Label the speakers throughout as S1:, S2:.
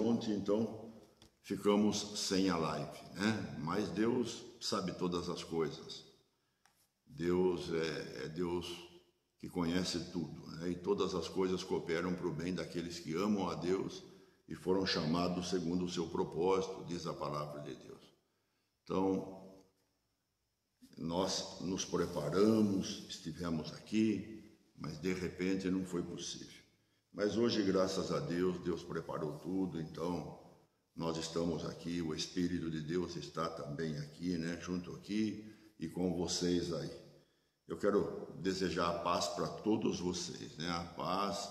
S1: Horizonte, então ficamos sem a live, né? Mas Deus sabe todas as coisas. Deus é Deus que conhece tudo, né? E todas as coisas cooperam para o bem daqueles que amam a Deus e foram chamados segundo o seu propósito, diz a palavra de Deus. Então, nós nos preparamos, estivemos aqui, mas de repente não foi possível. Mas hoje, graças a Deus, Deus preparou tudo, então nós estamos aqui, o Espírito de Deus está também aqui, né, junto aqui e com vocês aí. Eu quero desejar a paz para todos vocês, né, a paz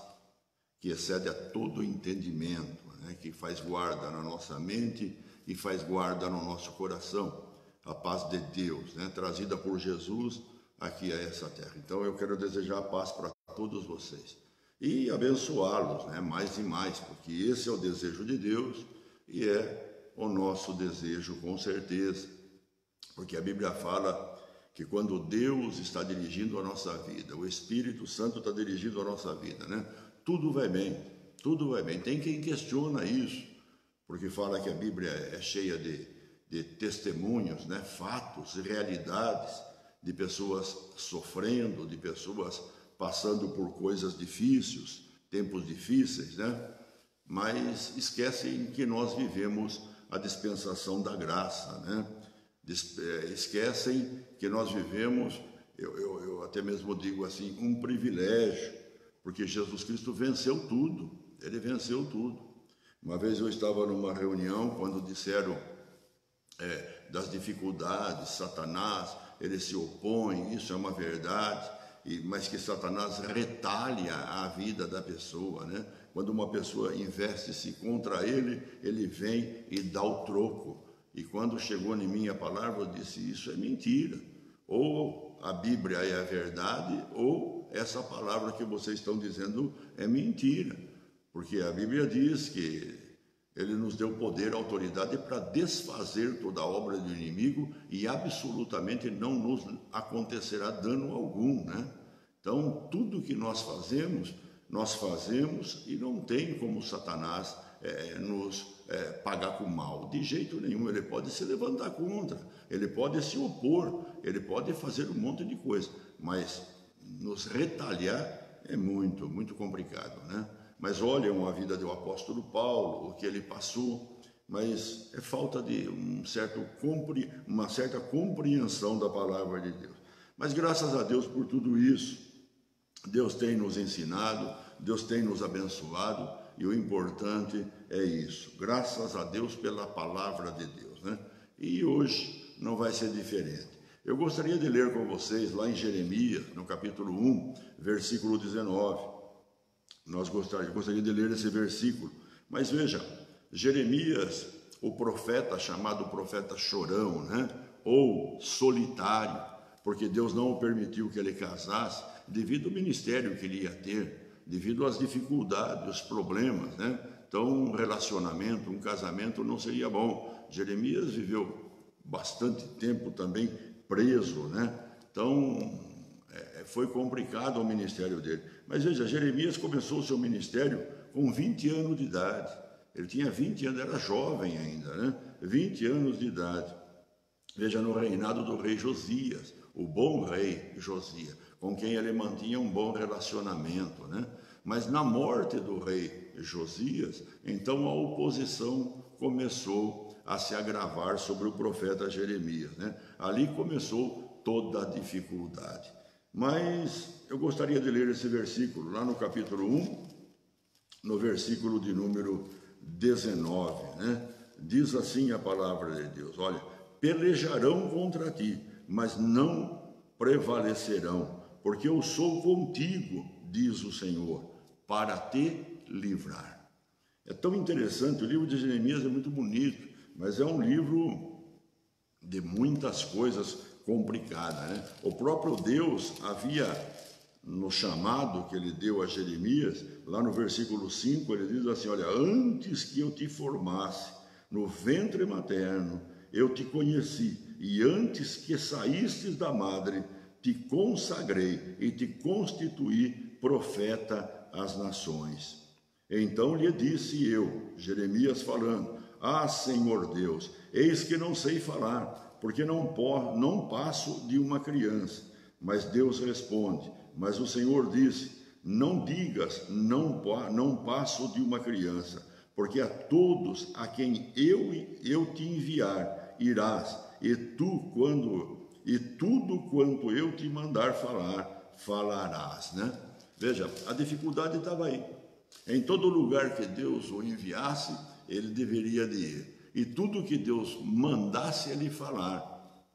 S1: que excede a todo entendimento, né, que faz guarda na nossa mente e faz guarda no nosso coração. A paz de Deus, né, trazida por Jesus aqui a essa terra. Então eu quero desejar a paz para todos vocês e abençoá-los, né, mais e mais, porque esse é o desejo de Deus e é o nosso desejo com certeza, porque a Bíblia fala que quando Deus está dirigindo a nossa vida, o Espírito Santo está dirigindo a nossa vida, né, tudo vai bem, tudo vai bem. Tem quem questiona isso, porque fala que a Bíblia é cheia de testemunhos, né, fatos, realidades de pessoas sofrendo, de pessoas passando por coisas difíceis, tempos difíceis, né? Mas esquecem que nós vivemos a dispensação da graça, né? Esquecem que nós vivemos, eu até mesmo digo assim, um privilégio, porque Jesus Cristo venceu tudo, ele venceu tudo. Uma vez eu estava numa reunião quando disseram das dificuldades, Satanás, ele se opõe, isso é uma verdade, mas que Satanás retalha a vida da pessoa, né? Quando uma pessoa investe-se contra ele, ele vem e dá o troco. E quando chegou em mim a palavra, eu disse, isso é mentira. Ou a Bíblia é a verdade, ou essa palavra que vocês estão dizendo é mentira. Porque a Bíblia diz que Ele nos deu poder, autoridade para desfazer toda a obra do inimigo e absolutamente não nos acontecerá dano algum, né? Então, tudo que nós fazemos e não tem como Satanás nos pagar com mal. De jeito nenhum, ele pode se levantar contra, ele pode se opor, ele pode fazer um monte de coisa, mas nos retalhar é muito, muito complicado, né? Mas olham a vida do apóstolo Paulo, o que ele passou, mas é falta de uma certa compreensão da palavra de Deus. Mas graças a Deus por tudo isso, Deus tem nos ensinado, Deus tem nos abençoado, e o importante é isso. Graças a Deus pela palavra de Deus, né? E hoje não vai ser diferente. Eu gostaria de ler com vocês lá em Jeremias, no capítulo 1, versículo 19. Gostaria de ler esse versículo, mas veja, Jeremias, o profeta chamado profeta chorão, né? Ou solitário, porque Deus não o permitiu que ele casasse, devido ao ministério que ele ia ter, devido às dificuldades, os problemas, né? Então, um relacionamento, um casamento não seria bom. Jeremias viveu bastante tempo também preso, né? Então, foi complicado o ministério dele. Mas veja, Jeremias começou o seu ministério com 20 anos de idade. Ele tinha 20 anos, era jovem ainda, né? 20 anos de idade. Veja, no reinado do rei Josias, o bom rei Josias, com quem ele mantinha um bom relacionamento, né? Mas na morte do rei Josias, então a oposição começou a se agravar sobre o profeta Jeremias, né? Ali começou toda a dificuldade. Mas eu gostaria de ler esse versículo, lá no capítulo 1, no versículo de número 19, né? Diz assim a palavra de Deus, olha, pelejarão contra ti, mas não prevalecerão, porque eu sou contigo, diz o Senhor, para te livrar. É tão interessante, o livro de Jeremias é muito bonito, mas é um livro de muitas coisas complicada, né? O próprio Deus havia, no chamado que ele deu a Jeremias, lá no versículo 5, ele diz assim, olha, antes que eu te formasse no ventre materno, eu te conheci, e antes que saístes da madre, te consagrei e te constituí profeta às nações. Então lhe disse eu, Jeremias falando: Ah, Senhor Deus, eis que não sei falar, porque não passo de uma criança. Mas Deus responde: Mas o Senhor disse: Não digas, não passo de uma criança, porque a todos a quem eu te enviar irás, e tudo quanto eu te mandar falar, falarás, né? Veja, a dificuldade estava aí. Em todo lugar que Deus o enviasse, ele deveria de ir. E tudo que Deus mandasse ele falar,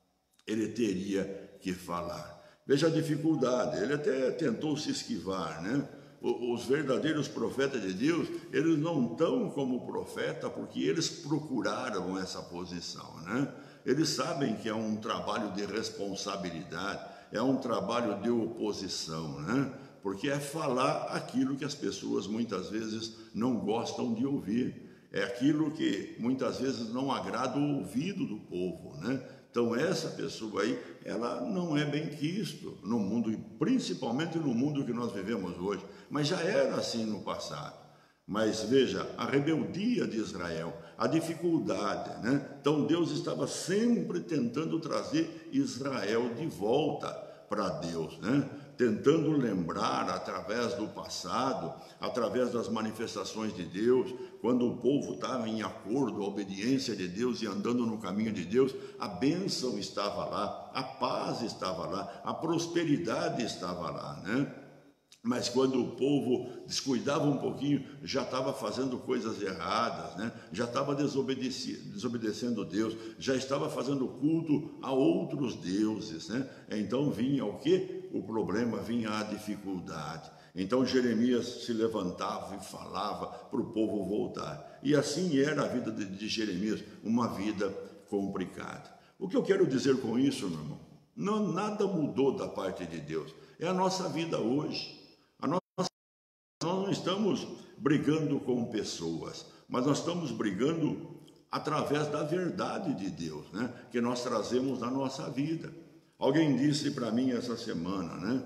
S1: ele teria que falar. Veja a dificuldade, ele até tentou se esquivar, né? Os verdadeiros profetas de Deus, eles não estão como profeta porque eles procuraram essa posição, né? Eles sabem que é um trabalho de responsabilidade, é um trabalho de oposição, né? Porque é falar aquilo que as pessoas muitas vezes não gostam de ouvir. É aquilo que muitas vezes não agrada o ouvido do povo, né? Então essa pessoa aí, ela não é bem quisto no mundo, e principalmente no mundo que nós vivemos hoje. Mas já era assim no passado. Mas veja, a rebeldia de Israel, a dificuldade, né? Então Deus estava sempre tentando trazer Israel de volta para Deus, né? Tentando lembrar através do passado, através das manifestações de Deus, quando o povo estava em acordo, a obediência de Deus e andando no caminho de Deus, a bênção estava lá, a paz estava lá, a prosperidade estava lá, né? Mas quando o povo descuidava um pouquinho, já estava fazendo coisas erradas, né? Já estava desobedecendo Deus, já estava fazendo culto a outros deuses, né? Então vinha o quê? O problema, vinha a dificuldade. Então Jeremias se levantava e falava para o povo voltar. E assim era a vida de Jeremias, uma vida complicada. O que eu quero dizer com isso, meu irmão? Não, nada mudou da parte de Deus. É a nossa vida hoje. Nós não estamos brigando com pessoas, mas nós estamos brigando através da verdade de Deus, né? Que nós trazemos na nossa vida. Alguém disse para mim essa semana, né?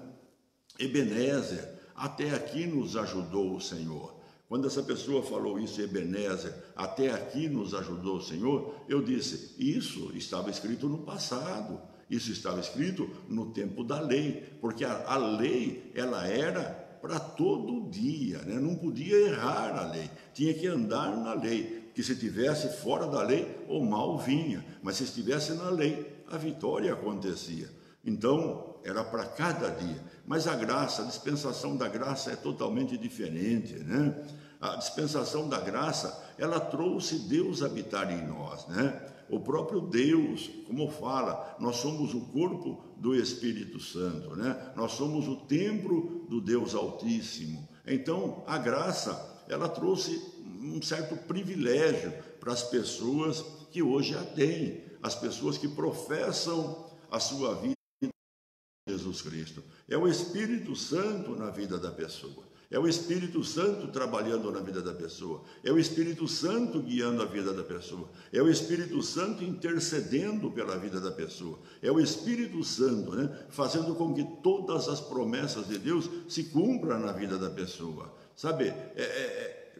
S1: Ebenezer, até aqui nos ajudou o Senhor. Quando essa pessoa falou isso, Ebenezer, até aqui nos ajudou o Senhor, eu disse, isso estava escrito no passado, isso estava escrito no tempo da lei, porque a lei, ela era para todo dia, né? Não podia errar a lei, tinha que andar na lei, que se estivesse fora da lei, o mal vinha, mas se estivesse na lei, a vitória acontecia. Então, era para cada dia. Mas a graça, a dispensação da graça é totalmente diferente, né? A dispensação da graça, ela trouxe Deus habitar em nós, né? O próprio Deus, como fala, nós somos o corpo do Espírito Santo, né? Nós somos o templo do Deus Altíssimo. Então, a graça, ela trouxe um certo privilégio para as pessoas que hoje a têm, as pessoas que professam a sua vida em Jesus Cristo. É o Espírito Santo na vida da pessoa. É o Espírito Santo trabalhando na vida da pessoa. É o Espírito Santo guiando a vida da pessoa. É o Espírito Santo intercedendo pela vida da pessoa. É o Espírito Santo, né, fazendo com que todas as promessas de Deus se cumpram na vida da pessoa. Sabe,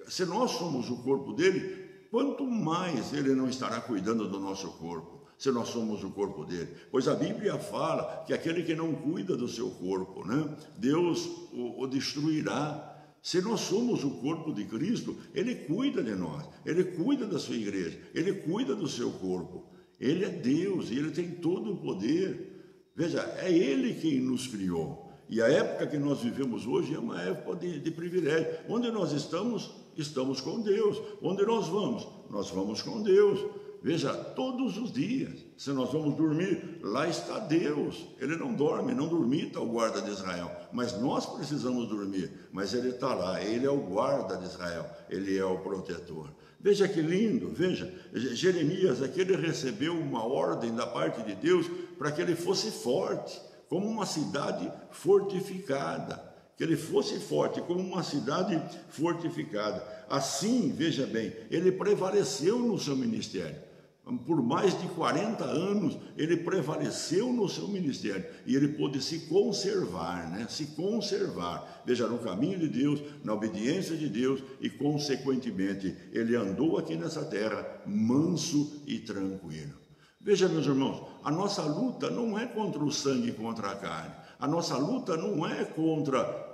S1: se nós somos o corpo dele, quanto mais ele não estará cuidando do nosso corpo, se nós somos o corpo dele. Pois a Bíblia fala que aquele que não cuida do seu corpo, né, Deus o destruirá. Se nós somos o corpo de Cristo, ele cuida de nós, ele cuida da sua igreja, ele cuida do seu corpo. Ele é Deus e ele tem todo o poder. Veja, é ele quem nos criou. E a época que nós vivemos hoje é uma época de privilégio. Onde nós estamos, estamos com Deus. Onde nós vamos com Deus. Veja, todos os dias, se nós vamos dormir, lá está Deus. Ele não dorme, não dormita o guarda de Israel. Mas nós precisamos dormir, mas ele está lá, ele é o guarda de Israel, ele é o protetor. Veja que lindo, veja, Jeremias aqui ele recebeu uma ordem da parte de Deus para que ele fosse forte, como uma cidade fortificada. Que ele fosse forte, como uma cidade fortificada. Assim, veja bem, ele prevaleceu no seu ministério. por mais de 40 anos, ele prevaleceu no seu ministério e ele pôde se conservar, né? Se conservar. Veja, no caminho de Deus, na obediência de Deus e, consequentemente, ele andou aqui nessa terra manso e tranquilo. Veja, meus irmãos, a nossa luta não é contra o sangue e contra a carne. A nossa luta não é contra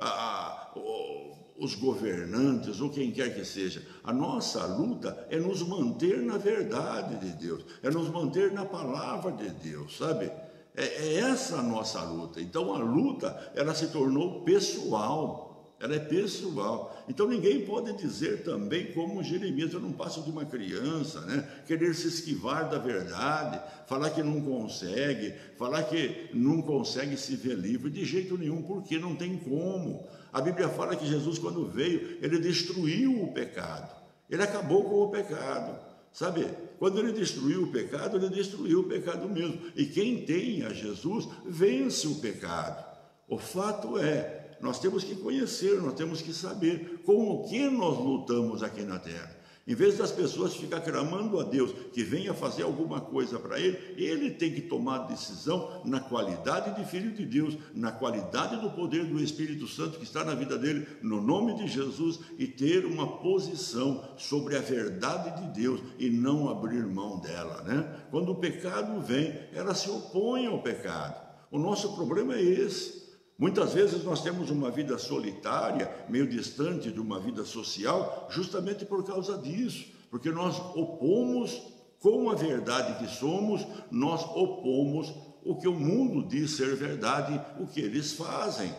S1: os governantes ou quem quer que seja. A nossa luta é nos manter na verdade de Deus, é nos manter na palavra de Deus, sabe? É essa a nossa luta. Então a luta, ela se tornou pessoal, ela é pessoal. Então ninguém pode dizer também, como Jeremias, eu não passo de uma criança, né? Querer se esquivar da verdade, falar que não consegue, falar que não consegue se ver livre, de jeito nenhum, porque não tem como. A Bíblia fala que Jesus, quando veio, ele destruiu o pecado, ele acabou com o pecado, sabe? Quando ele destruiu o pecado mesmo. E quem tem a Jesus, vence o pecado. O fato é, nós temos que conhecer, nós temos que saber com o que nós lutamos aqui na terra. Em vez das pessoas ficar clamando a Deus que venha fazer alguma coisa para ele tem que tomar decisão na qualidade de filho de Deus, na qualidade do poder do Espírito Santo que está na vida dele, no nome de Jesus, e ter uma posição sobre a verdade de Deus e não abrir mão dela, né? Quando o pecado vem, ela se opõe ao pecado. O nosso problema é esse. Muitas vezes nós temos uma vida solitária, meio distante de uma vida social, justamente por causa disso, porque nós opomos, com a verdade que somos, nós opomos o que o mundo diz ser verdade, o que eles fazem.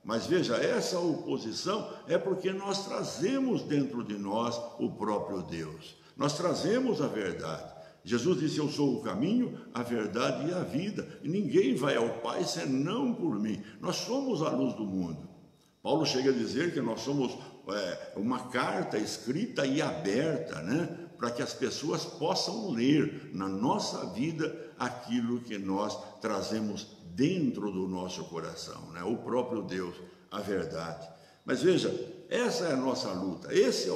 S1: Mas veja, essa oposição é porque nós trazemos dentro de nós o próprio Deus, nós trazemos a verdade. Jesus disse, eu sou o caminho, a verdade e a vida, e ninguém vai ao Pai senão por mim. Nós somos a luz do mundo. Paulo chega a dizer que nós somos uma carta escrita e aberta, né? Para que as pessoas possam ler na nossa vida aquilo que nós trazemos dentro do nosso coração, né? O próprio Deus, a verdade. Mas veja, essa é a nossa luta, esse é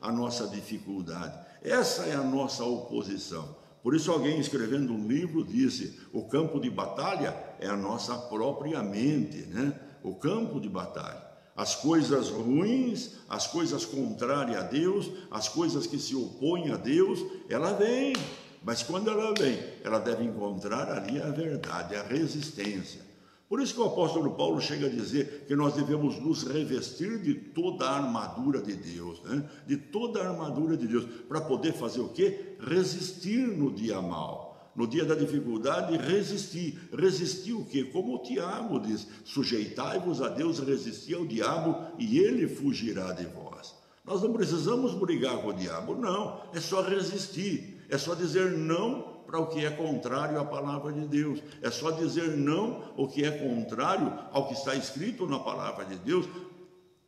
S1: a nossa dificuldade. Essa é a nossa oposição. Por isso alguém escrevendo um livro disse, o campo de batalha é a nossa própria mente, né? O campo de batalha. As coisas ruins, as coisas contrárias a Deus, as coisas que se opõem a Deus, ela vem. Mas quando ela vem, ela deve encontrar ali a verdade, a resistência. Por isso que o apóstolo Paulo chega a dizer que nós devemos nos revestir de toda a armadura de Deus, né? De toda a armadura de Deus, para poder fazer o quê? Resistir no dia mau, no dia da dificuldade, resistir. Resistir o quê? Como o Tiago diz, sujeitai-vos a Deus, resistir ao diabo e ele fugirá de vós. Nós não precisamos brigar com o diabo, não, é só resistir, é só dizer não para o que é contrário à palavra de Deus. É só dizer não o que é contrário ao que está escrito na palavra de Deus,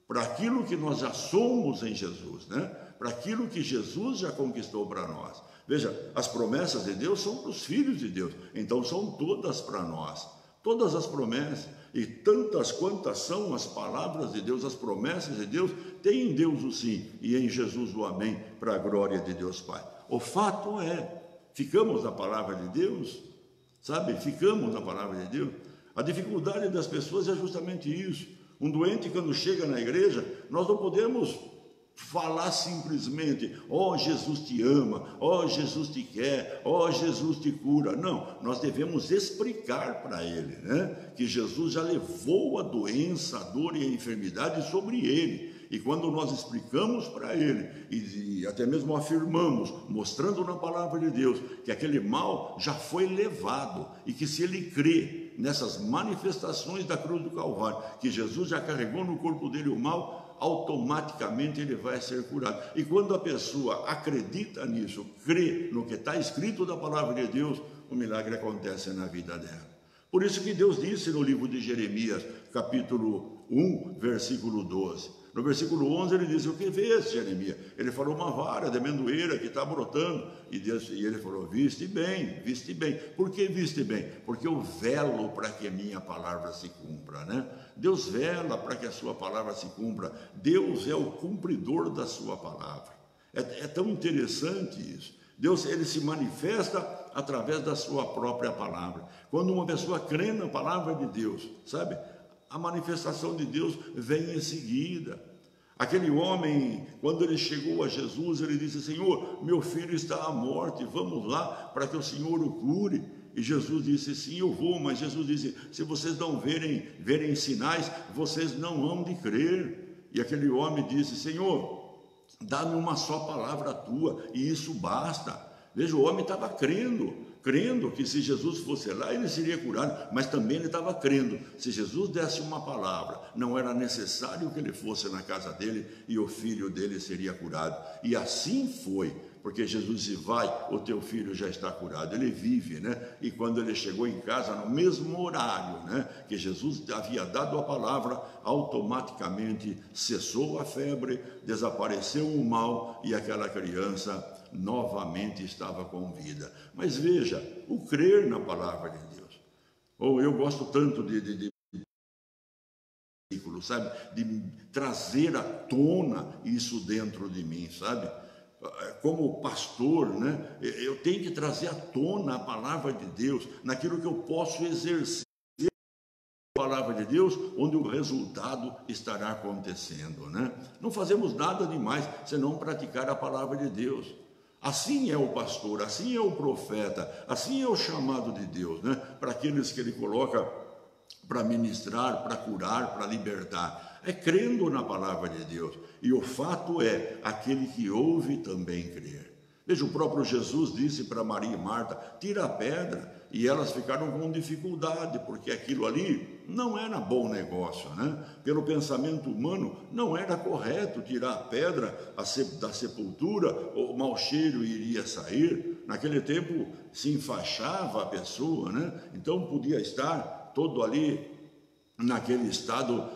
S1: para aquilo que nós já somos em Jesus, né? Para aquilo que Jesus já conquistou para nós. Veja, as promessas de Deus são para os filhos de Deus, então são todas para nós. Todas as promessas, e tantas quantas são as palavras de Deus, as promessas de Deus, tem em Deus o sim, e em Jesus o amém, para a glória de Deus Pai. O fato é, ficamos na palavra de Deus, sabe? Ficamos na palavra de Deus. A dificuldade das pessoas é justamente isso. Um doente, quando chega na igreja, nós não podemos falar simplesmente, ó, Jesus te ama, ó, Jesus te quer, ó, Jesus te cura. Não, nós devemos explicar para ele, né? Que Jesus já levou a doença, a dor e a enfermidade sobre ele. E quando nós explicamos para ele, e até mesmo afirmamos, mostrando na palavra de Deus, que aquele mal já foi levado, e que se ele crê nessas manifestações da cruz do Calvário, que Jesus já carregou no corpo dele o mal, automaticamente ele vai ser curado. E quando a pessoa acredita nisso, crê no que está escrito da palavra de Deus, o milagre acontece na vida dela. Por isso que Deus disse no livro de Jeremias, capítulo 1, versículo 12. No versículo 11 ele diz, o que vês, Jeremias? Ele falou, uma vara de amendoeira que está brotando. E ele falou, viste bem, viste bem. Por que viste bem? Porque eu velo para que a minha palavra se cumpra, né? Deus vela para que a sua palavra se cumpra. Deus é o cumpridor da sua palavra. É tão interessante isso. Deus, ele se manifesta através da sua própria palavra. Quando uma pessoa crê na palavra de Deus, sabe, a manifestação de Deus vem em seguida. Aquele homem, quando ele chegou a Jesus, ele disse: Senhor, meu filho está à morte, vamos lá para que o Senhor o cure. E Jesus disse: sim, eu vou. Mas Jesus disse: se vocês não verem sinais, vocês não hão de crer. E aquele homem disse: Senhor, dá-me uma só palavra tua, e isso basta. Veja, o homem estava crendo que se Jesus fosse lá, ele seria curado, mas também ele estava crendo, se Jesus desse uma palavra, não era necessário que ele fosse na casa dele, e o filho dele seria curado. E assim foi, porque Jesus disse: vai, o teu filho já está curado, ele vive, né? E quando ele chegou em casa, no mesmo horário, né, que Jesus havia dado a palavra, automaticamente cessou a febre, desapareceu o mal, e aquela criança novamente estava com vida. Mas veja, o crer na palavra de Deus. Ou eu gosto tanto de sabe, de trazer à tona isso dentro de mim, sabe? Como pastor, né, eu tenho que trazer à tona a palavra de Deus, naquilo que eu posso exercer a palavra de Deus, onde o resultado estará acontecendo, né? Não fazemos nada demais senão praticar a palavra de Deus. Assim é o pastor, assim é o profeta, assim é o chamado de Deus, né? Para aqueles que ele coloca para ministrar, para curar, para libertar. É crendo na palavra de Deus. E o fato é, aquele que ouve também crer. Veja, o próprio Jesus disse para Maria e Marta: tira a pedra. E elas ficaram com dificuldade, porque aquilo ali não era bom negócio, né? Pelo pensamento humano, não era correto tirar a pedra da sepultura, o mau cheiro iria sair. Naquele tempo se enfaixava a pessoa, né? Então podia estar todo ali naquele estado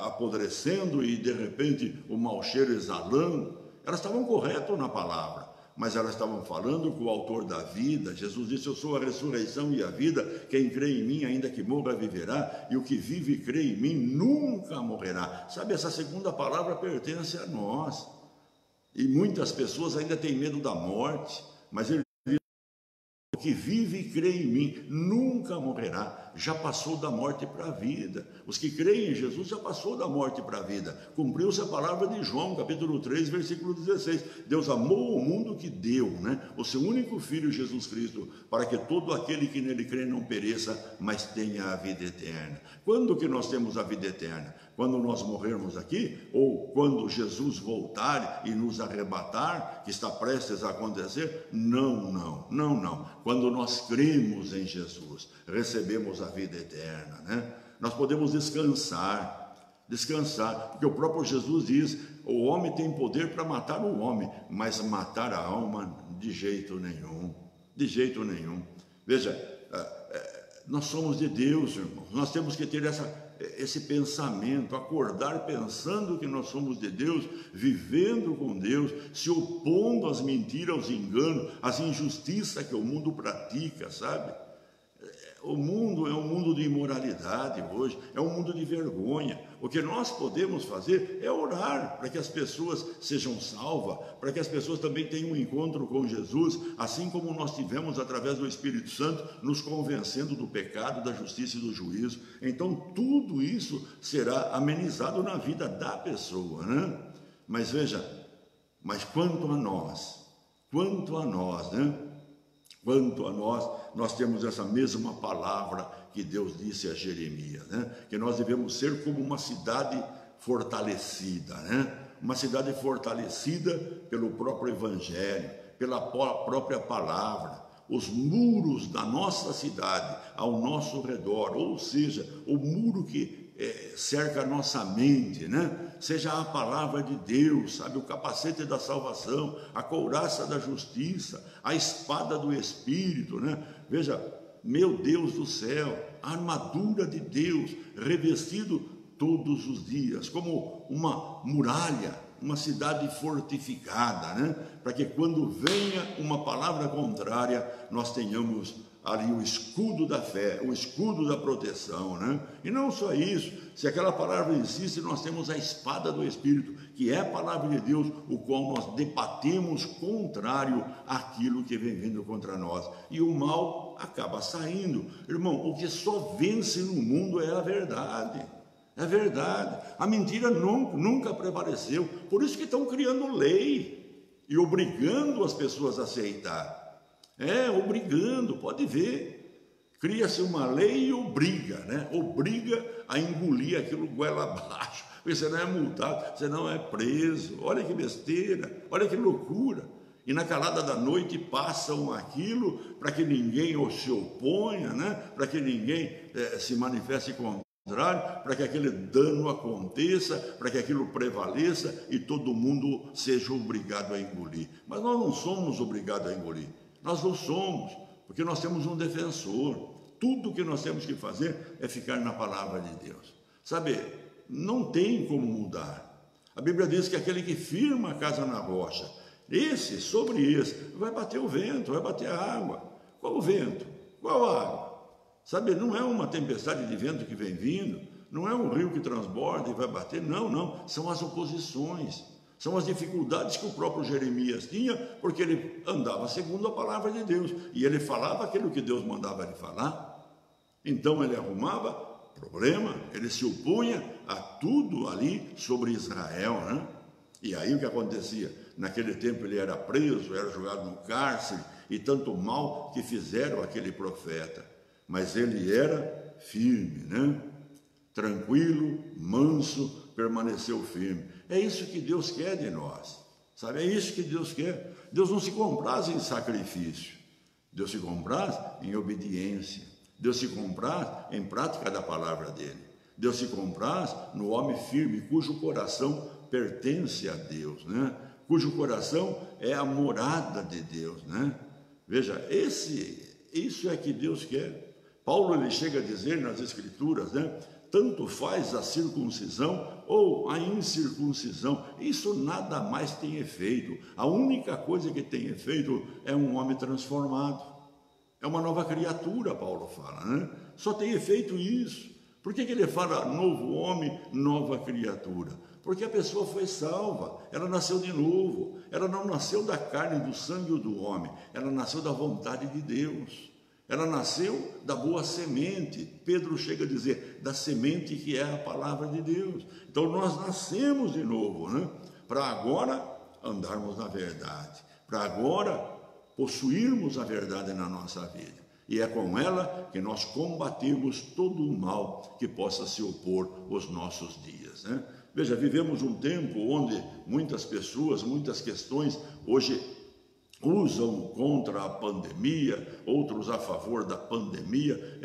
S1: apodrecendo, e de repente o mau cheiro exalando. Elas estavam corretas na palavra, mas elas estavam falando com o autor da vida. Jesus disse: eu sou a ressurreição e a vida, quem crê em mim, ainda que morra, viverá, e o que vive e crê em mim nunca morrerá. Sabe, essa segunda palavra pertence a nós, e muitas pessoas ainda têm medo da morte, mas ele diz: o que vive e crê em mim nunca morrerá. Já passou da morte para a vida. Os que creem em Jesus já passou da morte para a vida. Cumpriu-se a palavra de João, capítulo 3, versículo 16. Deus amou o mundo que deu, né, o seu único Filho, Jesus Cristo, para que todo aquele que nele crê não pereça, mas tenha a vida eterna. Quando que nós temos a vida eterna? Quando nós morrermos aqui, ou quando Jesus voltar e nos arrebatar, que está prestes a acontecer? Não. Quando nós cremos em Jesus, recebemos a vida eterna, né? Nós podemos descansar, porque o próprio Jesus diz: o homem tem poder para matar o homem, mas matar a alma de jeito nenhum. Veja, nós somos de Deus, irmãos. Nós temos que ter esse pensamento, acordar pensando que nós somos de Deus, vivendo com Deus, se opondo às mentiras, aos enganos, às injustiças que o mundo pratica, sabe? O mundo é um mundo de imoralidade hoje, é um mundo de vergonha. O que nós podemos fazer é orar para que as pessoas sejam salvas, para que as pessoas também tenham um encontro com Jesus, assim como nós tivemos através do Espírito Santo, nos convencendo do pecado, da justiça e do juízo. Então tudo isso será amenizado na vida da pessoa, né? Mas veja, quanto a nós, né? Quanto a nós temos essa mesma palavra que Deus disse a Jeremias, né? Que nós devemos ser como uma cidade fortalecida, né? Uma cidade fortalecida pelo próprio Evangelho, pela própria palavra. Os muros da nossa cidade, ao nosso redor, ou seja, o muro que cerca a nossa mente, né? Seja a palavra de Deus, sabe, o capacete da salvação, a couraça da justiça, a espada do Espírito, né? Veja, meu Deus do céu, a armadura de Deus, revestido todos os dias, como uma muralha, uma cidade fortificada, né? Para que quando venha uma palavra contrária, nós tenhamos ali o escudo da fé, o escudo da proteção, né? E não só isso, se aquela palavra existe, nós temos a espada do Espírito, que é a palavra de Deus, o qual nós debatemos contrário àquilo que vem vindo contra nós. E o mal acaba saindo. Irmão, o que só vence no mundo é a verdade. É verdade. A mentira nunca prevaleceu. Por isso que estão criando lei e obrigando as pessoas a aceitar. Obrigando, pode ver. Cria-se uma lei e obriga, né? Obriga a engolir aquilo goela abaixo. Porque você não é multado, você não é preso. Olha que besteira, olha que loucura. E na calada da noite passam aquilo para que ninguém se oponha, né? Para que ninguém se manifeste contrário, para que aquele dano aconteça, para que aquilo prevaleça e todo mundo seja obrigado a engolir. Mas nós não somos obrigados a engolir. Nós não somos, porque nós temos um defensor. Tudo que nós temos que fazer é ficar na palavra de Deus. Sabe, não tem como mudar. A Bíblia diz que aquele que firma a casa na rocha, sobre esse, vai bater o vento, vai bater a água. Qual o vento? Qual a água? Sabe, não é uma tempestade de vento que vem vindo, não é um rio que transborda e vai bater, não, são as oposições. São as dificuldades que o próprio Jeremias tinha, porque ele andava segundo a palavra de Deus, e ele falava aquilo que Deus mandava ele falar. Então ele arrumava problema, ele se opunha a tudo ali sobre Israel, né? E aí o que acontecia? Naquele tempo ele era preso, era jogado no cárcere, e tanto mal que fizeram aquele profeta. Mas ele era firme, né? Tranquilo, manso, permaneceu firme. É isso que Deus quer de nós, sabe? É isso que Deus quer. Deus não se compraz em sacrifício, Deus se compraz em obediência, Deus se compraz em prática da palavra dele, Deus se compraz no homem firme, cujo coração pertence a Deus, né? Cujo coração é a morada de Deus, né? Veja, isso é que Deus quer. Paulo ele chega a dizer nas Escrituras, né? Tanto faz a circuncisão ou a incircuncisão, isso nada mais tem efeito. A única coisa que tem efeito é um homem transformado, é uma nova criatura, Paulo fala, né? Só tem efeito isso. Por que ele fala novo homem, nova criatura? Porque a pessoa foi salva, ela nasceu de novo, ela não nasceu da carne, do sangue do homem, ela nasceu da vontade de Deus. Ela nasceu da boa semente. Pedro chega a dizer, da semente que é a palavra de Deus. Então nós nascemos de novo, né? Para agora andarmos na verdade, para agora possuirmos a verdade na nossa vida. E é com ela que nós combatemos todo o mal que possa se opor aos nossos dias, né? Veja, vivemos um tempo onde muitas pessoas, muitas questões hoje usam contra a pandemia, outros a favor da pandemia.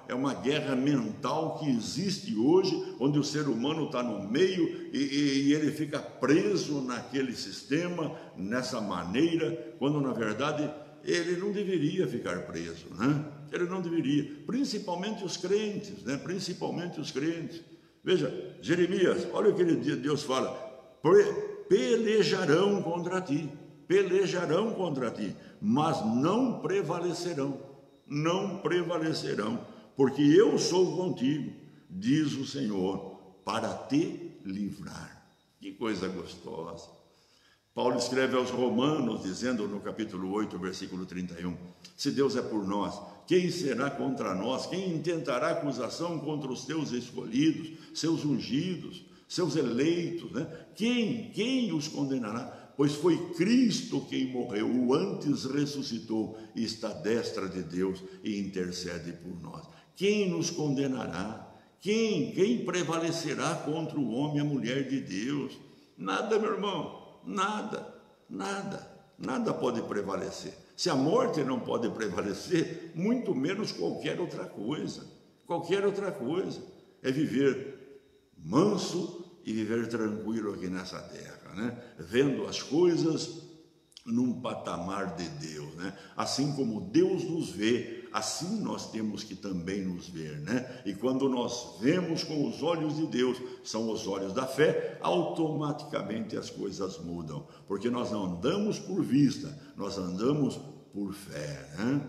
S1: É uma guerra mental que existe hoje, onde o ser humano está no meio e ele fica preso naquele sistema, nessa maneira, quando na verdade ele não deveria ficar preso, né? Ele não deveria, principalmente os crentes, né? Principalmente os crentes. Veja, Jeremias, olha o que Deus fala, pelejarão contra ti, mas não prevalecerão, porque eu sou contigo, diz o Senhor, para te livrar. Que coisa gostosa. Paulo escreve aos Romanos, dizendo no capítulo 8, versículo 31, se Deus é por nós, quem será contra nós? Quem intentará acusação contra os teus escolhidos, seus ungidos, seus eleitos, né? Quem os condenará? Pois foi Cristo quem morreu, o antes ressuscitou e está à destra de Deus e intercede por nós. Quem nos condenará? Quem prevalecerá contra o homem e a mulher de Deus? Nada, meu irmão, nada pode prevalecer. Se a morte não pode prevalecer, muito menos qualquer outra coisa. É viver manso e viver tranquilo aqui nessa terra, né? Vendo as coisas num patamar de Deus, né? Assim como Deus nos vê, assim nós temos que também nos ver, né? E quando nós vemos com os olhos de Deus, são os olhos da fé, automaticamente as coisas mudam, porque nós não andamos por vista, nós andamos por fé, né?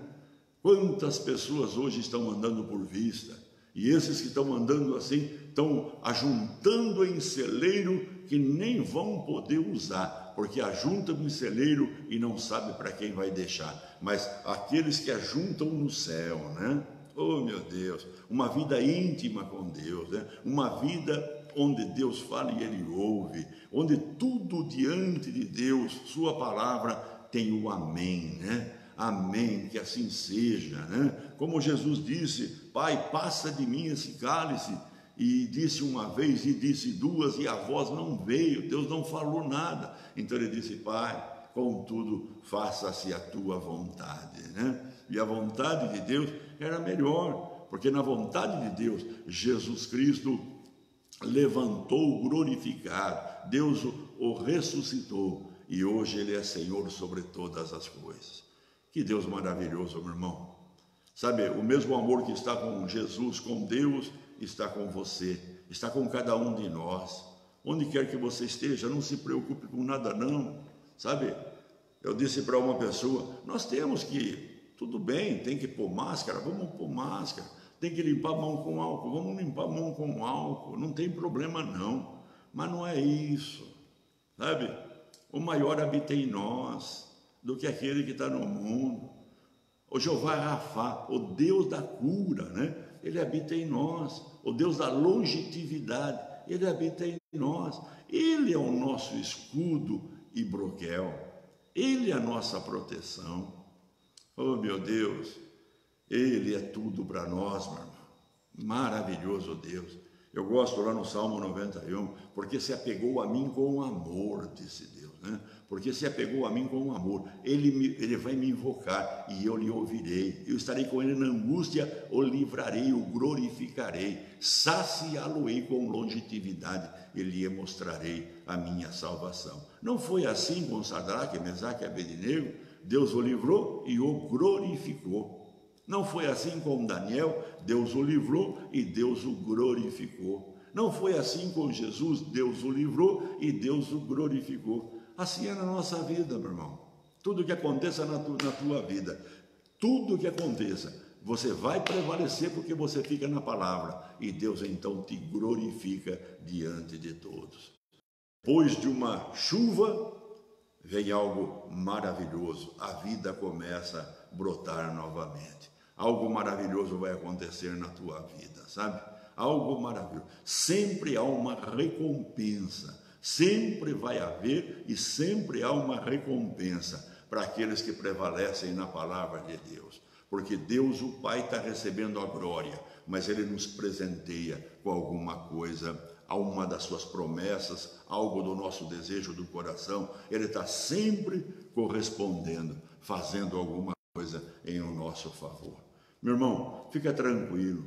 S1: Quantas pessoas hoje estão andando por vista, e esses que estão andando assim, estão ajuntando em celeiro que nem vão poder usar, porque ajuntam em celeiro e não sabe para quem vai deixar. Mas aqueles que ajuntam no céu, né? Oh, meu Deus, uma vida íntima com Deus, né? Uma vida onde Deus fala e Ele ouve, onde tudo diante de Deus, Sua palavra, tem o amém, né? Amém, que assim seja, né? Como Jesus disse: Pai, passa de mim esse cálice, e disse uma vez, e disse duas, e a voz não veio, Deus não falou nada. Então ele disse: Pai, contudo, faça-se a tua vontade, né? E a vontade de Deus era melhor, porque na vontade de Deus, Jesus Cristo levantou glorificado, Deus o ressuscitou, e hoje Ele é Senhor sobre todas as coisas. Que Deus maravilhoso, meu irmão. Sabe, o mesmo amor que está com Jesus, com Deus, está com você, está com cada um de nós. Onde quer que você esteja, não se preocupe com nada não, sabe? Eu disse para uma pessoa: nós temos que, tudo bem, tem que pôr máscara, vamos pôr máscara. Tem que limpar a mão com álcool, vamos limpar a mão com álcool, não tem problema não. Mas não é isso, sabe? O maior habita em nós do que aquele que está no mundo. O Jeová Rafá, o Deus da cura, né? Ele habita em nós. O Deus da longevidade, Ele habita em nós. Ele é o nosso escudo e broquel. Ele é a nossa proteção. Oh, meu Deus, Ele é tudo para nós, meu irmão. Maravilhoso Deus. Eu gosto lá no Salmo 91, porque se apegou a mim com amor, disse Deus, né? Porque se apegou a mim com amor, ele vai me invocar e eu lhe ouvirei. Eu estarei com ele na angústia, o livrarei, o glorificarei, saciá-lo-ei com longevidade e lhe mostrarei a minha salvação. Não foi assim com Sadraque, Mesaque e Abednego? Deus o livrou e o glorificou. Não foi assim com Daniel? Deus o livrou e Deus o glorificou. Não foi assim com Jesus? Deus o livrou e Deus o glorificou. Assim é na nossa vida, meu irmão. Tudo que aconteça na tua vida, tudo que aconteça, você vai prevalecer porque você fica na palavra. E Deus então te glorifica diante de todos. Depois de uma chuva, vem algo maravilhoso. A vida começa a brotar novamente. Algo maravilhoso vai acontecer na tua vida, sabe? Algo maravilhoso. Sempre há uma recompensa. Sempre vai haver e sempre há uma recompensa para aqueles que prevalecem na palavra de Deus. Porque Deus, o Pai, está recebendo a glória, mas Ele nos presenteia com alguma coisa, alguma das suas promessas, algo do nosso desejo do coração. Ele está sempre correspondendo, fazendo alguma coisa em o nosso favor. Meu irmão, fica tranquilo.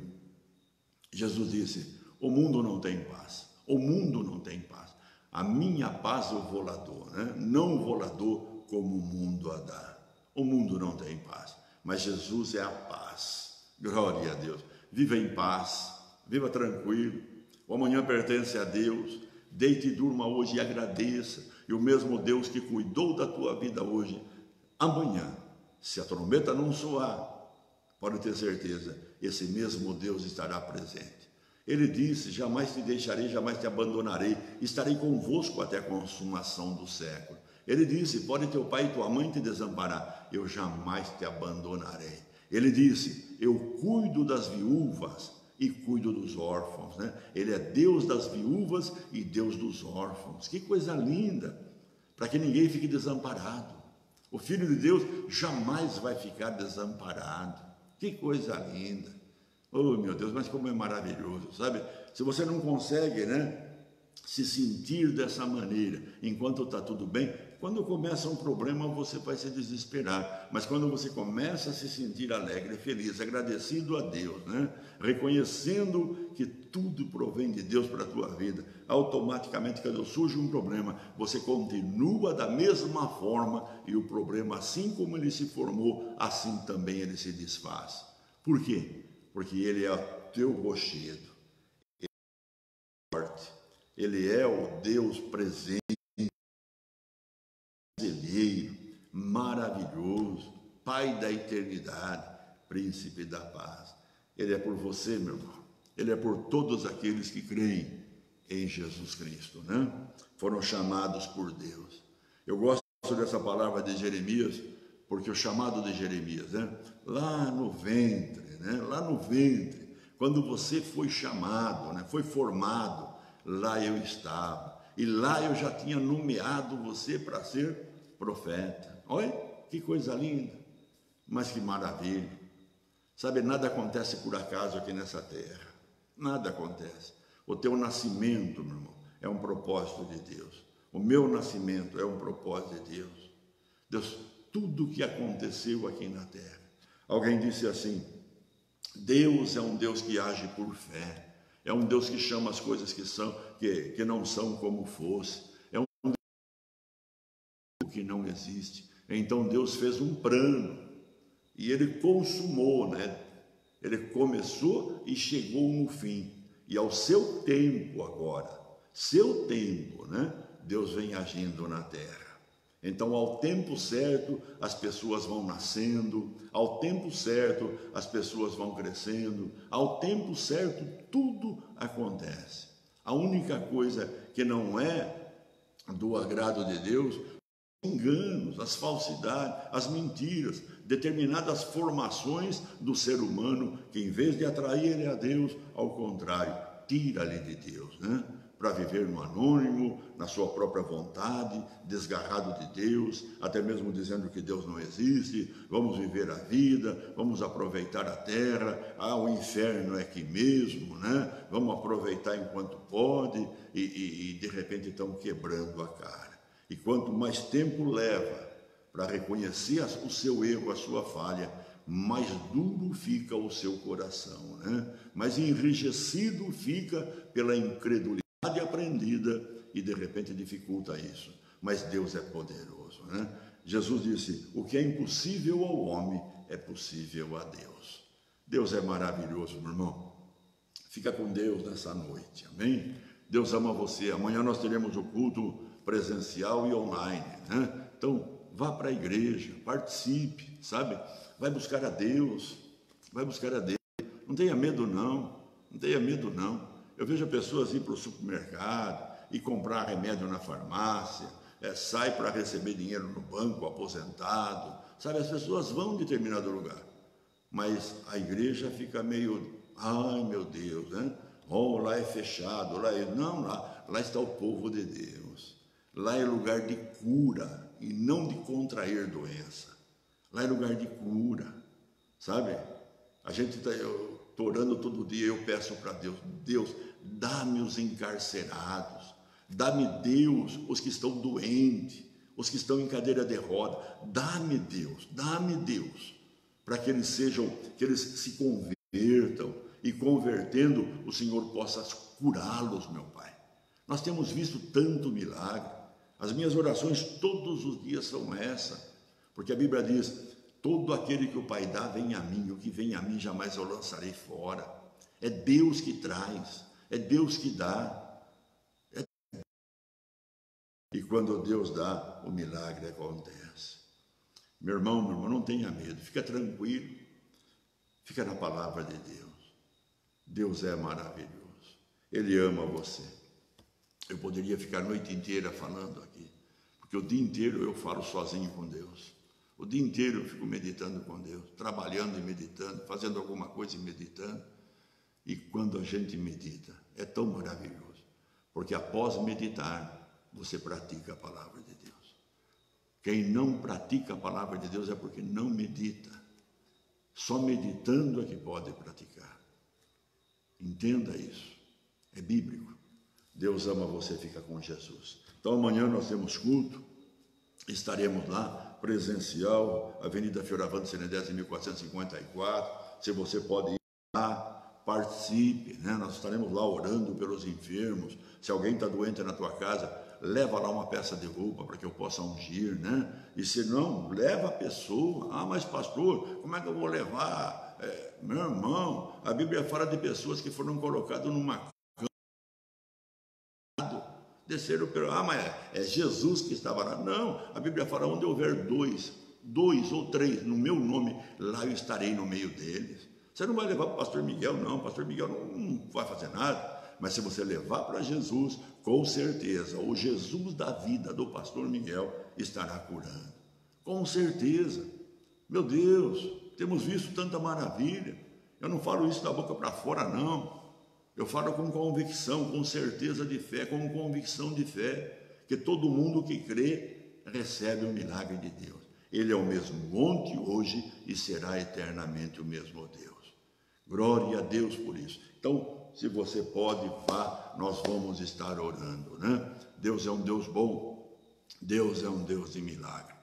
S1: Jesus disse: o mundo não tem paz. O mundo não tem paz. A minha paz eu vou lá dou, né? Não vou lá dou como o mundo a dá. O mundo não tem paz, mas Jesus é a paz. Glória a Deus. Viva em paz, viva tranquilo. O amanhã pertence a Deus. Deite e durma hoje e agradeça. E o mesmo Deus que cuidou da tua vida hoje, amanhã, se a trombeta não soar, pode ter certeza, esse mesmo Deus estará presente. Ele disse: jamais te deixarei, jamais te abandonarei, estarei convosco até a consumação do século. Ele disse: pode teu pai e tua mãe te desamparar, eu jamais te abandonarei. Ele disse: eu cuido das viúvas e cuido dos órfãos, né? Ele é Deus das viúvas e Deus dos órfãos. Que coisa linda, para que ninguém fique desamparado. O Filho de Deus jamais vai ficar desamparado. Que coisa linda. Oh, meu Deus, mas como é maravilhoso, sabe? Se você não consegue, né, se sentir dessa maneira, enquanto está tudo bem, quando começa um problema você vai se desesperar, mas quando você começa a se sentir alegre, feliz, agradecido a Deus, né, reconhecendo que tudo provém de Deus para a tua vida, automaticamente quando surge um problema, você continua da mesma forma e o problema, assim como ele se formou, assim também ele se desfaz. Por quê? Porque Ele é o teu rochedo, Ele é forte, Ele é o Deus presente, conselheiro, maravilhoso, Pai da eternidade, príncipe da paz. Ele é por você, meu irmão. Ele é por todos aqueles que creem em Jesus Cristo, né? Foram chamados por Deus. Eu gosto dessa palavra de Jeremias, porque o chamado de Jeremias, né? Lá no ventre, né? Lá no ventre, quando você foi chamado, né? Foi formado, lá eu estava. E lá eu já tinha nomeado você para ser profeta. Olha que coisa linda, mas que maravilha. Sabe, nada acontece por acaso aqui nessa terra. Nada acontece. O teu nascimento, meu irmão, é um propósito de Deus. O meu nascimento é um propósito de Deus. Deus, tudo que aconteceu aqui na terra. Alguém disse assim: Deus é um Deus que age por fé. É um Deus que chama as coisas que não são como fosse. É um Deus que não existe. Então Deus fez um plano e ele consumou, né? Ele começou e chegou no fim. E ao seu tempo agora, seu tempo, né? Deus vem agindo na terra. Então, ao tempo certo, as pessoas vão nascendo, ao tempo certo, as pessoas vão crescendo, ao tempo certo, tudo acontece. A única coisa que não é do agrado de Deus, os enganos, as falsidades, as mentiras, determinadas formações do ser humano, que em vez de atrair ele a Deus, ao contrário, tira-lhe de Deus, né? Para viver no anônimo, na sua própria vontade, desgarrado de Deus, até mesmo dizendo que Deus não existe. Vamos viver a vida, vamos aproveitar a terra, o inferno é aqui mesmo, né? Vamos aproveitar enquanto pode, e de repente estão quebrando a cara. E quanto mais tempo leva para reconhecer o seu erro, a sua falha, mais duro fica o seu coração, né? Mais enrijecido fica pela incredulidade aprendida e de repente dificulta isso. Mas Deus é poderoso, né? Jesus disse: o que é impossível ao homem é possível a Deus. Deus é maravilhoso, meu irmão. Fica com Deus nessa noite, amém? Deus ama você. Amanhã nós teremos o culto presencial e online, né? Então vá para a igreja, participe, sabe? Vai buscar a Deus, vai buscar a Deus. Não tenha medo não, não tenha medo não. Eu vejo pessoas ir para o supermercado e comprar remédio na farmácia, sai para receber dinheiro no banco, aposentado, sabe? As pessoas vão em determinado lugar, mas a igreja fica meio, ai meu Deus, né? Oh, lá é fechado, não, lá está o povo de Deus. Lá é lugar de cura e não de contrair doença. Lá é lugar de cura, sabe? A gente está orando todo dia, eu peço para Deus, Deus, dá-me os encarcerados, dá-me, Deus, os que estão doentes, os que estão em cadeira de roda, dá-me Deus, para que eles se convertam, e convertendo, o Senhor possa curá-los, meu Pai. Nós temos visto tanto milagre. As minhas orações todos os dias são essa, porque a Bíblia diz: todo aquele que o Pai dá vem a mim, o que vem a mim jamais eu lançarei fora. É Deus que traz, é Deus que dá. E quando Deus dá, o milagre acontece. Meu irmão, não tenha medo, fica tranquilo, fica na palavra de Deus. Deus é maravilhoso, Ele ama você. Eu poderia ficar a noite inteira falando aqui, porque o dia inteiro eu falo sozinho com Deus. O dia inteiro eu fico meditando com Deus, trabalhando e meditando, fazendo alguma coisa e meditando. E quando a gente medita, é tão maravilhoso, porque após meditar, você pratica a palavra de Deus. Quem não pratica a palavra de Deus é porque não medita. Só meditando é que pode praticar. Entenda isso, é bíblico. Deus ama você, fica com Jesus. Então amanhã nós temos culto, estaremos lá, presencial, Avenida Fioravante Senedese 1454, se você pode ir lá, participe, né? Nós estaremos lá orando pelos enfermos. Se alguém está doente na tua casa, leva lá uma peça de roupa para que eu possa ungir, né? E se não, leva a pessoa. Mas pastor, como é que eu vou levar? Meu irmão, a Bíblia fala de pessoas que foram colocadas numa cama, desceram pelo... mas é Jesus que estava lá. Não, a Bíblia fala: onde houver dois dois ou três no meu nome, lá eu estarei no meio deles. Você não vai levar para o pastor Miguel, não. O pastor Miguel não vai fazer nada. Mas se você levar para Jesus, com certeza, o Jesus da vida do pastor Miguel estará curando. Com certeza. Meu Deus, temos visto tanta maravilha. Eu não falo isso da boca para fora, não. Eu falo com convicção, com certeza de fé, com convicção de fé, que todo mundo que crê recebe o milagre de Deus. Ele é o mesmo ontem, hoje e será eternamente o mesmo Deus. Glória a Deus por isso. Então, se você pode, vá, nós vamos estar orando, né? Deus é um Deus bom, Deus é um Deus de milagre.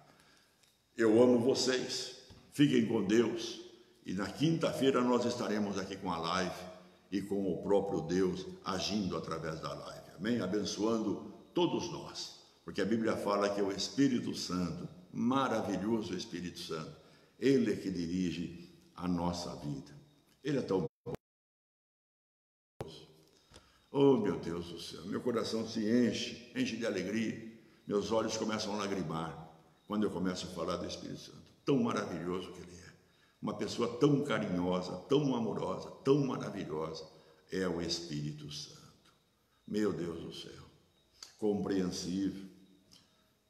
S1: Eu amo vocês, fiquem com Deus, e na quinta-feira nós estaremos aqui com a live e com o próprio Deus agindo através da live, amém? Abençoando todos nós, porque a Bíblia fala que o Espírito Santo, maravilhoso Espírito Santo, Ele é que dirige a nossa vida. Ele é tão bom. Oh, meu Deus do céu, meu coração se enche de alegria, meus olhos começam a lagrimar quando eu começo a falar do Espírito Santo. Tão maravilhoso que Ele é. Uma pessoa tão carinhosa, tão amorosa, tão maravilhosa é o Espírito Santo. Meu Deus do céu, compreensível,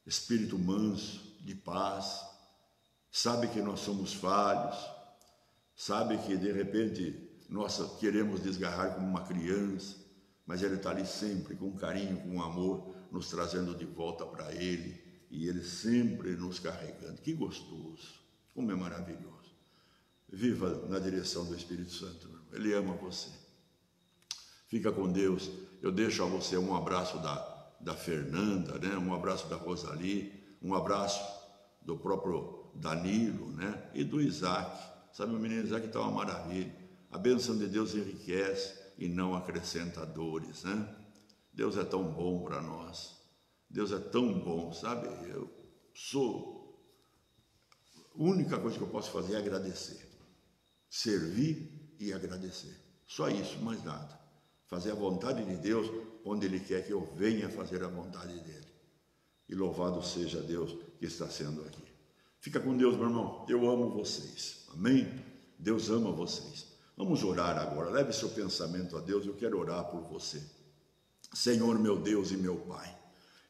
S1: Espírito manso, de paz, sabe que nós somos falhos, sabe que de repente nós queremos desgarrar como uma criança, mas Ele está ali sempre com carinho, com amor, nos trazendo de volta para Ele, e Ele sempre nos carregando. Que gostoso, como é maravilhoso. Viva na direção do Espírito Santo, Ele ama você. Fica com Deus. Eu deixo a você um abraço da Fernanda, né? Um abraço da Rosali, um abraço do próprio Danilo, né? E do Isaac. Sabe, o menino Isaac está uma maravilha. A bênção de Deus enriquece e não acrescenta dores, né? Deus é tão bom para nós. Deus é tão bom, sabe? Eu sou... A única coisa que eu posso fazer é agradecer. Servir e agradecer. Só isso, mais nada. Fazer a vontade de Deus onde Ele quer que eu venha fazer a vontade dEle. E louvado seja Deus que está sendo aqui. Fica com Deus, meu irmão. Eu amo vocês. Amém? Deus ama vocês. Vamos orar agora. Leve seu pensamento a Deus. Eu quero orar por você. Senhor, meu Deus e meu Pai.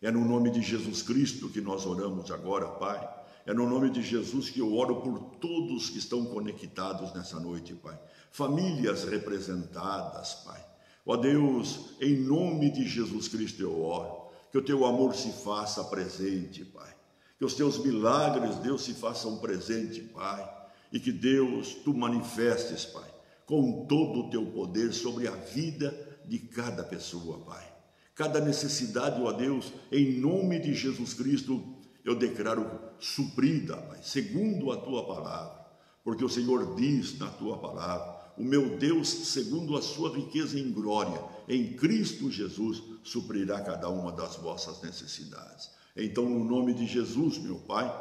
S1: É no nome de Jesus Cristo que nós oramos agora, Pai. É no nome de Jesus que eu oro por todos que estão conectados nessa noite, Pai. Famílias representadas, Pai. Ó Deus, em nome de Jesus Cristo eu oro. Que o Teu amor se faça presente, Pai. Que os Teus milagres, Deus, se façam presente, Pai. E que Deus, Tu manifestes, Pai, com todo o Teu poder sobre a vida de cada pessoa, Pai. Cada necessidade, ó Deus, em nome de Jesus Cristo, eu declaro suprida, Pai, segundo a Tua palavra. Porque o Senhor diz na Tua palavra, o meu Deus, segundo a sua riqueza em glória, em Cristo Jesus, suprirá cada uma das vossas necessidades. Então, no nome de Jesus, meu Pai,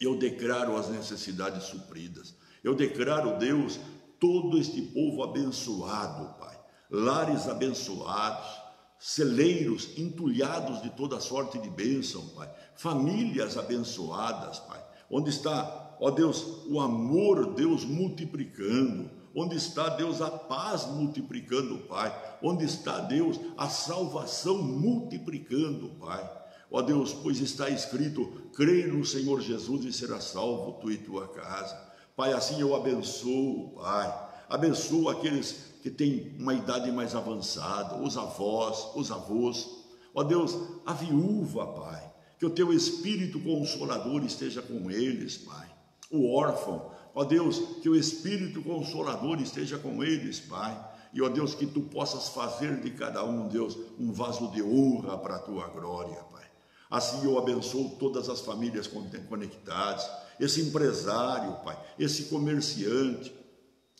S1: eu declaro as necessidades supridas. Eu declaro, Deus, todo este povo abençoado, Pai. Lares abençoados, celeiros entulhados de toda sorte de bênção, Pai. Famílias abençoadas, Pai. Onde está, ó Deus, o amor, Deus, multiplicando. Onde está, Deus, a paz multiplicando, Pai. Onde está, Deus, a salvação multiplicando, Pai. Ó Deus, pois está escrito, crê no Senhor Jesus e será salvo tu e tua casa. Pai, assim eu abençoo, Pai. Abençoo aqueles que têm uma idade mais avançada, os avós. Ó Deus, a viúva, Pai. Que o teu Espírito Consolador esteja com eles, Pai. O órfão, ó Deus, que o Espírito Consolador esteja com eles, Pai. E, ó Deus, que Tu possas fazer de cada um, Deus, um vaso de honra para a Tua glória, Pai. Assim eu abençoo todas as famílias conectadas, esse empresário, Pai, esse comerciante,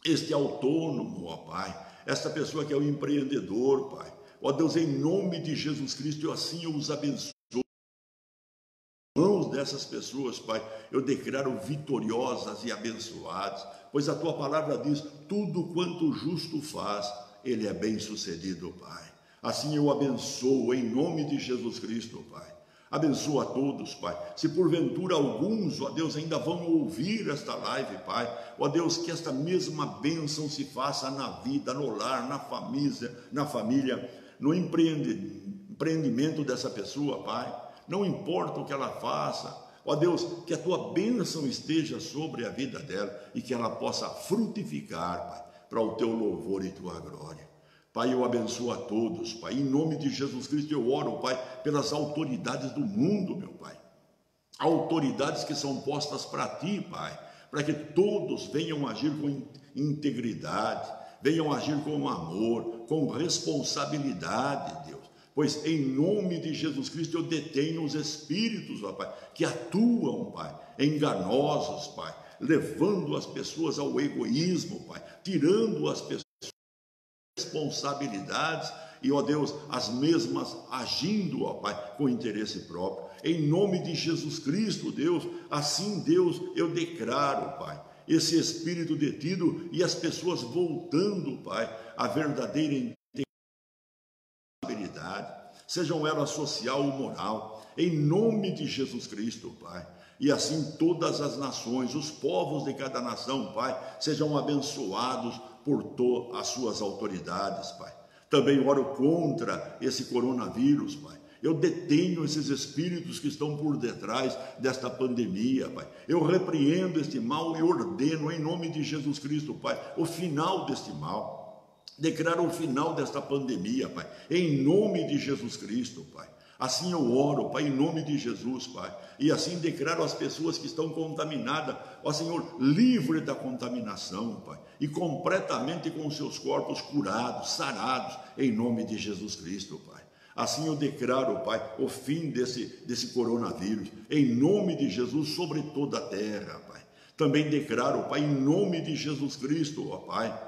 S1: este autônomo, ó Pai, esta pessoa que é o empreendedor, Pai. Ó Deus, em nome de Jesus Cristo, assim eu os abençoo. Mãos dessas pessoas, Pai, eu declaro vitoriosas e abençoadas, pois a Tua palavra diz, tudo quanto o justo faz, ele é bem sucedido, Pai. Assim eu abençoo em nome de Jesus Cristo, Pai, Abençoa a todos, Pai. Se porventura alguns, ó Deus, ainda vão ouvir esta live, Pai, ó Deus, que esta mesma bênção se faça na vida, no lar, na família, no empreendimento dessa pessoa, Pai. Não importa o que ela faça, ó Deus, que a tua bênção esteja sobre a vida dela e que ela possa frutificar, Pai, para o teu louvor e tua glória. Pai, eu abençoo a todos, Pai, em nome de Jesus Cristo eu oro, Pai, pelas autoridades do mundo, meu Pai, autoridades que são postas para Ti, Pai, para que todos venham agir com integridade, venham agir com amor, com responsabilidade, Deus, pois em nome de Jesus Cristo eu detenho os espíritos, ó Pai, que atuam, Pai, enganosos, Pai, levando as pessoas ao egoísmo, Pai, tirando as pessoas responsabilidades e, ó Deus, as mesmas agindo, ó Pai, com interesse próprio. Em nome de Jesus Cristo, Deus, assim, Deus, eu declaro, Pai, esse espírito detido e as pessoas voltando, Pai, à verdadeira integridade, sejam elas social ou moral, em nome de Jesus Cristo, Pai. E assim todas as nações, os povos de cada nação, Pai, sejam abençoados por todas as suas autoridades, Pai. Também oro contra esse coronavírus, Pai. Eu detenho esses espíritos que estão por detrás desta pandemia, Pai. Eu repreendo este mal e ordeno em nome de Jesus Cristo, Pai, o final deste mal. Declaro o final desta pandemia, Pai, em nome de Jesus Cristo, Pai. Assim eu oro, Pai, em nome de Jesus, Pai, e assim declaro as pessoas que estão contaminadas, ó Senhor, livre da contaminação, Pai, e completamente com seus corpos curados, sarados, em nome de Jesus Cristo, Pai. Assim eu declaro, Pai, o fim desse coronavírus, em nome de Jesus, sobre toda a terra, Pai. Também declaro, Pai, em nome de Jesus Cristo, ó Pai,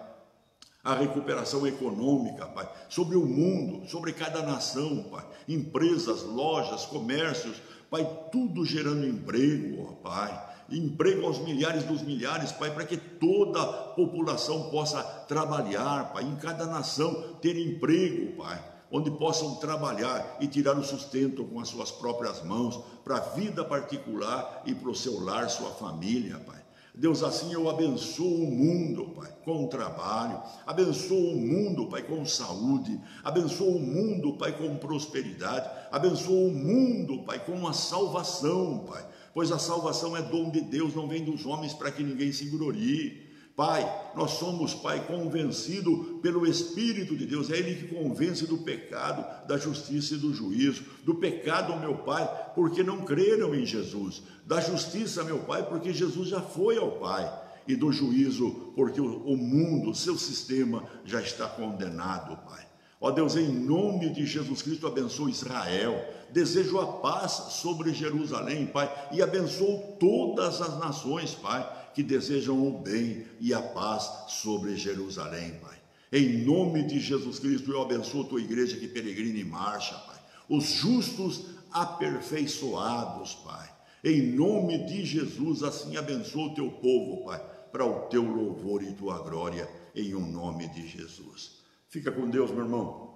S1: a recuperação econômica, Pai, sobre o mundo, sobre cada nação, Pai, empresas, lojas, comércios, Pai, tudo gerando emprego, ó Pai, emprego aos milhares dos milhares, Pai, para que toda a população possa trabalhar, Pai, em cada nação ter emprego, Pai, onde possam trabalhar e tirar o sustento com as suas próprias mãos, para a vida particular e para o seu lar, sua família, Pai. Deus, assim eu abençoo o mundo, Pai, com trabalho, abençoo o mundo, Pai, com saúde, abençoo o mundo, Pai, com prosperidade, abençoo o mundo, Pai, com a salvação, Pai, pois a salvação é dom de Deus, não vem dos homens para que ninguém se glorie. Pai, nós somos, Pai, convencido pelo Espírito de Deus, é Ele que convence do pecado, da justiça e do juízo. Do pecado, meu Pai, porque não creram em Jesus. Da justiça, meu Pai, porque Jesus já foi ao Pai. E do juízo, porque o mundo, o seu sistema já está condenado, Pai. Ó Deus, em nome de Jesus Cristo, abençoa Israel. Desejo a paz sobre Jerusalém, Pai, e abençoo todas as nações, Pai, que desejam o bem e a paz sobre Jerusalém, Pai. Em nome de Jesus Cristo, eu abençoo a tua igreja que peregrina em marcha, Pai. Os justos aperfeiçoados, Pai. Em nome de Jesus, assim abençoa o teu povo, Pai, para o teu louvor e tua glória, em um nome de Jesus. Fica com Deus, meu irmão.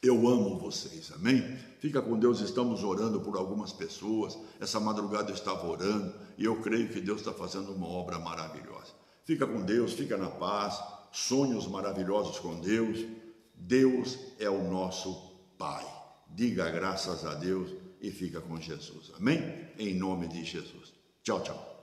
S1: Eu amo vocês, amém? Fica com Deus, estamos orando por algumas pessoas, essa madrugada eu estava orando, e eu creio que Deus está fazendo uma obra maravilhosa. Fica com Deus, fica na paz, sonhos maravilhosos com Deus. Deus é o nosso Pai. Diga graças a Deus e fica com Jesus, amém? Em nome de Jesus. Tchau, tchau.